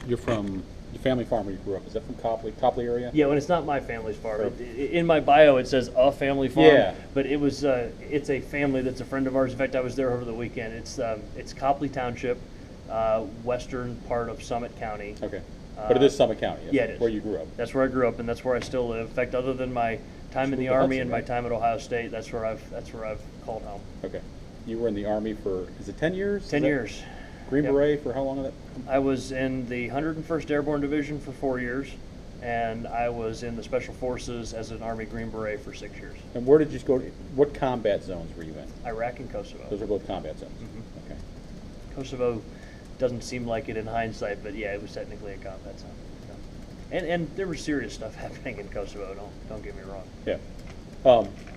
You're from your family farm where you grew up. Is that from Copley area? Yeah, when it's not my family's farm. Or- In my bio, it says a family farm. Yeah. But it's a family that's a friend of ours. In fact, I was there over the weekend. It's Copley Township, western part of Summit County. Okay. But it is Summit County. Yeah, it is. Where you grew up. That's where I grew up, and that's where I still live. In fact, other than my time in the Moved to Army Hudson, and my right? time at Ohio State, that's where I've called home. Okay. You were in the Army for, is it 10 years? 10 years. Green Yep. Beret for how long? Of that? I was in the 101st Airborne Division for 4 years, and I was in the Special Forces as an Army Green Beret for 6 years. And where did you go? What combat zones were you in? Iraq and Kosovo. Those are both combat zones. Mhm. Okay. Kosovo doesn't seem like it in hindsight, but yeah, it was technically a combat zone. Yeah. And there was serious stuff happening in Kosovo. Don't get me wrong. Yeah.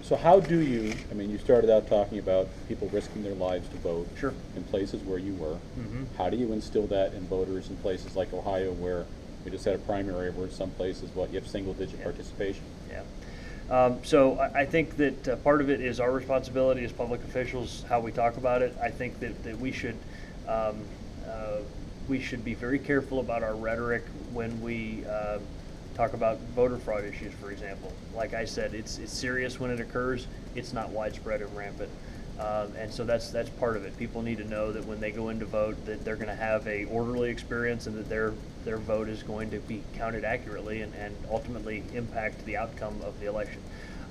So how do you, I mean, you started out talking about people risking their lives to vote Sure. in places where you were. Mhm. How do you instill that in voters in places like Ohio where we just had a primary where some places, you have single-digit participation? Yeah. So I think that part of it is our responsibility as public officials, how we talk about it. I think that we should be very careful about our rhetoric when we talk about voter fraud issues, for example. Like I said, it's serious when it occurs. It's not widespread and rampant. And so that's part of it. People need to know that when they go in to vote, that they're going to have a orderly experience and that their vote is going to be counted accurately and ultimately impact the outcome of the election.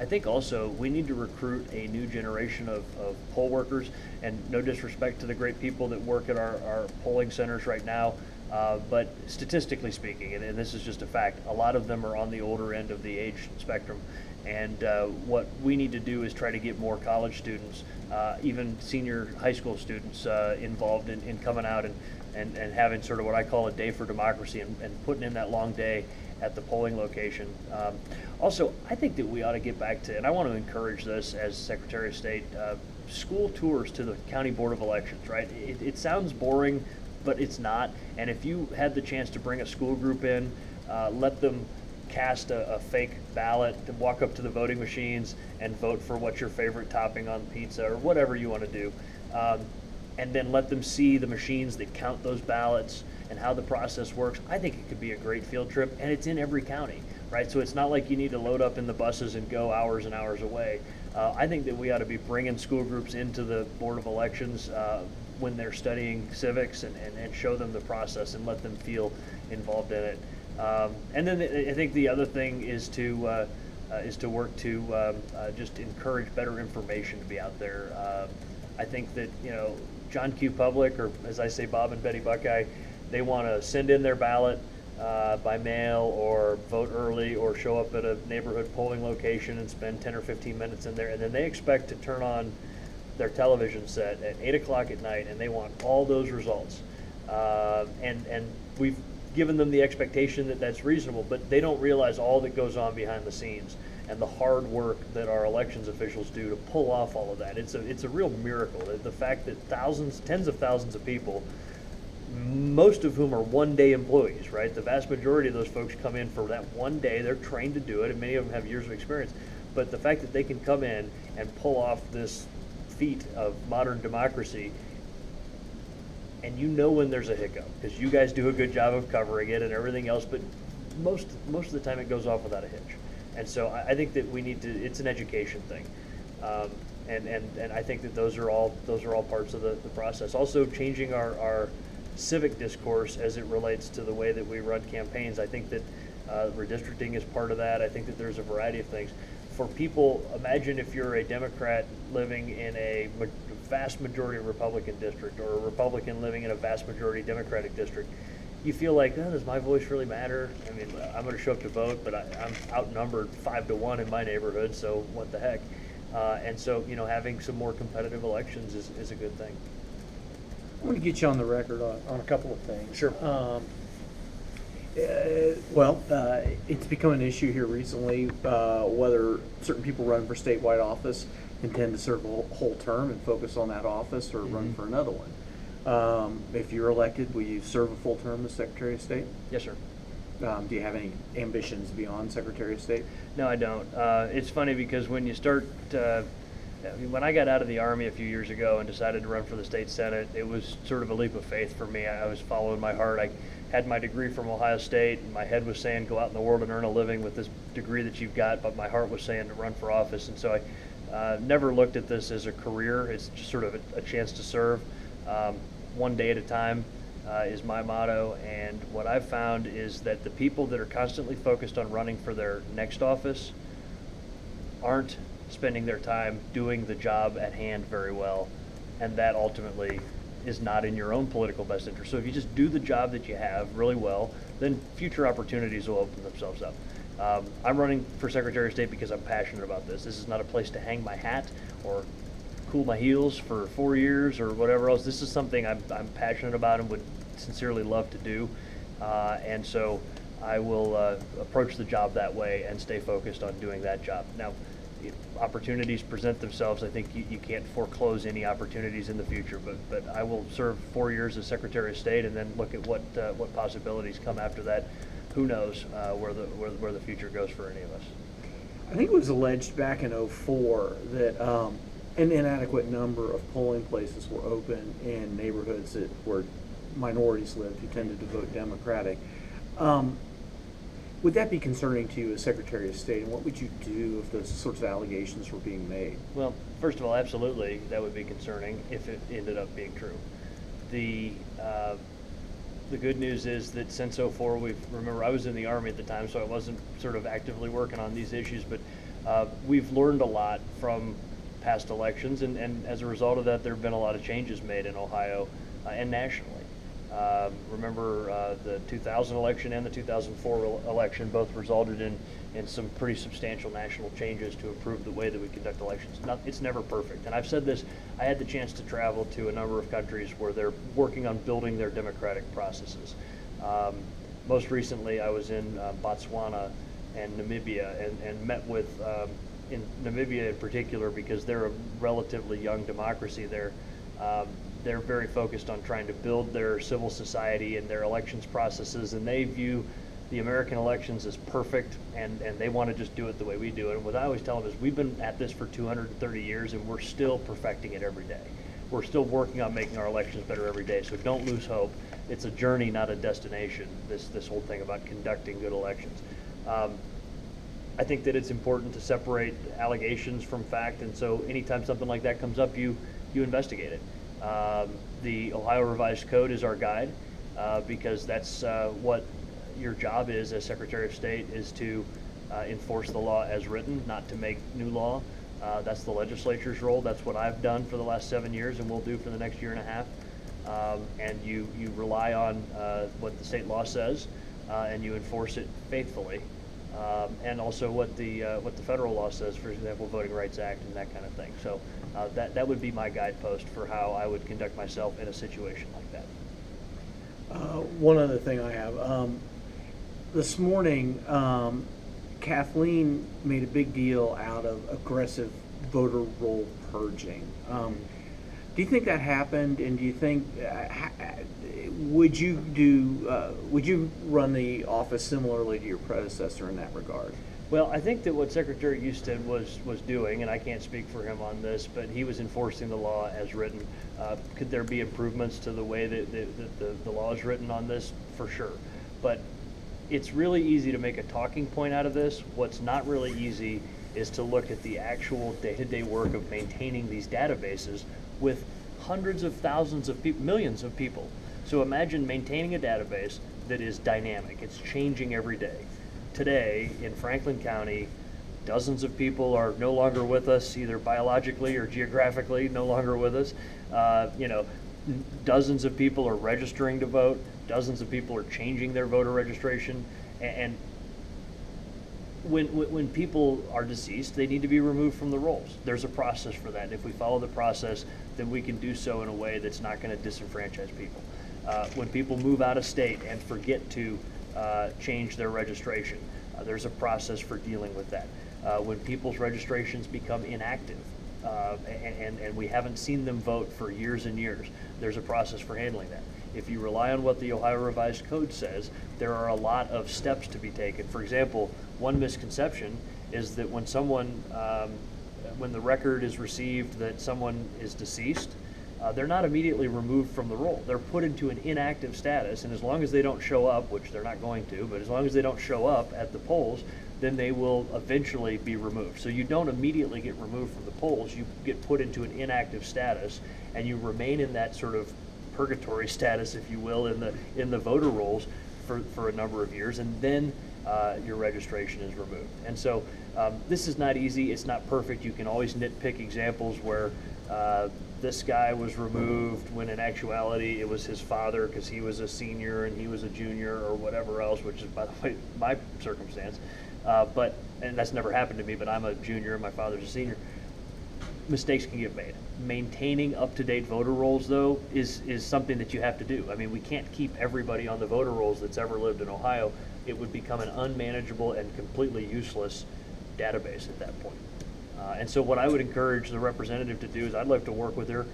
I think also we need to recruit a new generation of poll workers, and no disrespect to the great people that work at our polling centers right now, but statistically speaking, and this is just a fact, a lot of them are on the older end of the age spectrum. And what we need to do is try to get more college students, even senior high school students involved in coming out and having sort of what I call a day for democracy and putting in that long day at the polling location. Also, I think that we ought to get back to, and I want to encourage this as Secretary of State, school tours to the County Board of Elections, right? It sounds boring, but it's not. And if you had the chance to bring a school group in, let them cast a fake ballot, to walk up to the voting machines and vote for what's your favorite topping on pizza or whatever you want to do. And then let them see the machines that count those ballots and how the process works. I think it could be a great field trip, and it's in every county, right? So it's not like you need to load up in the buses and go hours and hours away. I think that we ought to be bringing school groups into the Board of Elections when they're studying civics and show them the process and let them feel involved in it. And then I think the other thing is to work to just encourage better information to be out there. I think that, John Q. Public, or as I say, Bob and Betty Buckeye, they want to send in their ballot by mail or vote early or show up at a neighborhood polling location and spend 10 or 15 minutes in there, and then they expect to turn on their television set at 8 o'clock at night, and they want all those results. And we've given them the expectation that that's reasonable, but they don't realize all that goes on behind the scenes and the hard work that our elections officials do to pull off all of that. It's a real miracle. The fact that tens of thousands of people, most of whom are one-day employees, right? The vast majority of those folks come in for that one day. They're trained to do it, and many of them have years of experience. But the fact that they can come in and pull off this feat of modern democracy, and when there's a hiccup, because you guys do a good job of covering it and everything else, but most of the time it goes off without a hitch. And so I think that we need to, it's an education thing. And I think that those are all parts of the process. Also changing our civic discourse as it relates to the way that we run campaigns. I think that redistricting is part of that. I think that there's a variety of things. For people, imagine if you're a Democrat living in a vast majority Republican district, or a Republican living in a vast majority Democratic district. You feel like, does my voice really matter? I mean, I'm going to show up to vote, but I'm outnumbered 5-1 in my neighborhood, so what the heck? And so, having some more competitive elections is a good thing. I want to get you on the record on a couple of things. Sure. It's become an issue here recently whether certain people run for statewide office intend to serve a whole term and focus on that office, or run for another one. If you're elected, will you serve a full term as Secretary of State? Yes, sir. Do you have any ambitions beyond Secretary of State? No, I don't. It's funny because when you start Yeah, I mean, when I got out of the Army a few years ago and decided to run for the state Senate, it was sort of a leap of faith for me. I was following my heart. I had my degree from Ohio State, and my head was saying go out in the world and earn a living with this degree that you've got, but my heart was saying to run for office. And so I never looked at this as a career. It's just sort of a chance to serve. One day at a time is my motto, and what I've found is that the people that are constantly focused on running for their next office aren't spending their time doing the job at hand very well, and that ultimately is not in your own political best interest. So if you just do the job that you have really well, then future opportunities will open themselves up. I'm running for Secretary of State because I'm passionate about this. This is not a place to hang my hat or cool my heels for 4 years or whatever else. This is something I'm passionate about and would sincerely love to do, and so I will approach the job that way and stay focused on doing that job. Now, if opportunities present themselves, I think you can't foreclose any opportunities in the future, but I will serve 4 years as Secretary of State and then look at what possibilities come after that. Who knows where the future goes for any of us. I think it was alleged back in '04 that an inadequate number of polling places were open in neighborhoods where minorities lived who tended to vote Democratic. Would that be concerning to you as Secretary of State, and what would you do if those sorts of allegations were being made? Well, first of all, absolutely, that would be concerning if it ended up being true. The good news is that since '04, remember I was in the Army at the time, so I wasn't sort of actively working on these issues, but we've learned a lot from past elections, and as a result of that, there have been a lot of changes made in Ohio and nationally. Remember the 2000 election and the 2004 election both resulted in some pretty substantial national changes to improve the way that we conduct elections. It's never perfect, and I've said this. I had the chance to travel to a number of countries where they're working on building their democratic processes. Most recently, I was in Botswana and Namibia and met with, in Namibia in particular, because they're a relatively young democracy there. They're very focused on trying to build their civil society and their elections processes, and they view the American elections as perfect, and they want to just do it the way we do it. And what I always tell them is we've been at this for 230 years, and we're still perfecting it every day. We're still working on making our elections better every day, so don't lose hope. It's a journey, not a destination, this whole thing about conducting good elections. I think that it's important to separate allegations from fact, and so anytime something like that comes up, you investigate it. The Ohio Revised Code is our guide because that's what your job is as Secretary of State, is to enforce the law as written, not to make new law. That's the legislature's role. That's what I've done for the last 7 years and will do for the next year and a half. And you rely on what the state law says and you enforce it faithfully. And also what the federal law says, for example, Voting Rights Act and that kind of thing. So that would be my guidepost for how I would conduct myself in a situation like that. One other thing I have. This morning, Kathleen made a big deal out of aggressive voter roll purging. Do you think that happened, and do you think would you run the office similarly to your predecessor in that regard? Well, I think that what Secretary Houston was doing, and I can't speak for him on this, but he was enforcing the law as written. Could there be improvements to the way that the law is written on this? For sure. But it's really easy to make a talking point out of this. What's not really easy is to look at the actual day-to-day work of maintaining these databases with hundreds of thousands of people, millions of people. So imagine maintaining a database that is dynamic. It's changing every day. Today, in Franklin County, dozens of people are no longer with us, either biologically or geographically, no longer with us. Dozens of people are registering to vote. Dozens of people are changing their voter registration. And when people are deceased, they need to be removed from the rolls. There's a process for that. If we follow the process, then we can do so in a way that's not going to disenfranchise people. When people move out of state and forget to change their registration, there's a process for dealing with that. When people's registrations become inactive and we haven't seen them vote for years and years, there's a process for handling that. If you rely on what the Ohio Revised Code says, there are a lot of steps to be taken. For example, one misconception is that when someone when the record is received that someone is deceased, they're not immediately removed from the roll. They're put into an inactive status, and as long as they don't show up, which they're not going to, but as long as they don't show up at the polls, then they will eventually be removed. So you don't immediately get removed from the polls, you get put into an inactive status, and you remain in that sort of purgatory status, if you will, in the voter rolls for a number of years, and then your registration is removed. And so this is not easy, it's not perfect. You can always nitpick examples where this guy was removed when in actuality it was his father because he was a senior and he was a junior or whatever else, which is, by the way, my circumstance. And that's never happened to me, but I'm a junior and my father's a senior. Mistakes can get made. Maintaining up-to-date voter rolls, though, is something that you have to do. I mean, we can't keep everybody on the voter rolls that's ever lived in Ohio. It would become an unmanageable and completely useless database at that point. And so what I would encourage the representative to do is I'd love to work with her.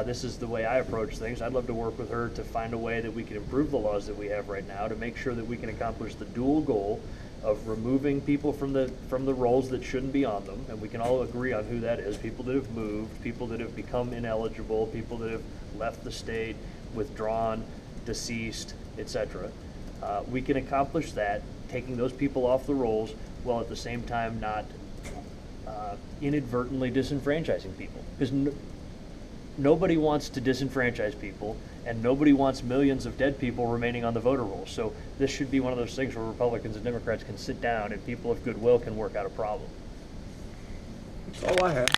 This is the way I approach things. I'd love to work with her to find a way that we can improve the laws that we have right now to make sure that we can accomplish the dual goal of removing people from the rolls that shouldn't be on them, and we can all agree on who that is: people that have moved, people that have become ineligible, people that have left the state, withdrawn, deceased, etc. We can accomplish that, taking those people off the rolls, while at the same time not inadvertently disenfranchising people. Because nobody wants to disenfranchise people, and nobody wants millions of dead people remaining on the voter rolls. So this should be one of those things where Republicans and Democrats can sit down and people of goodwill can work out a problem. That's all I have.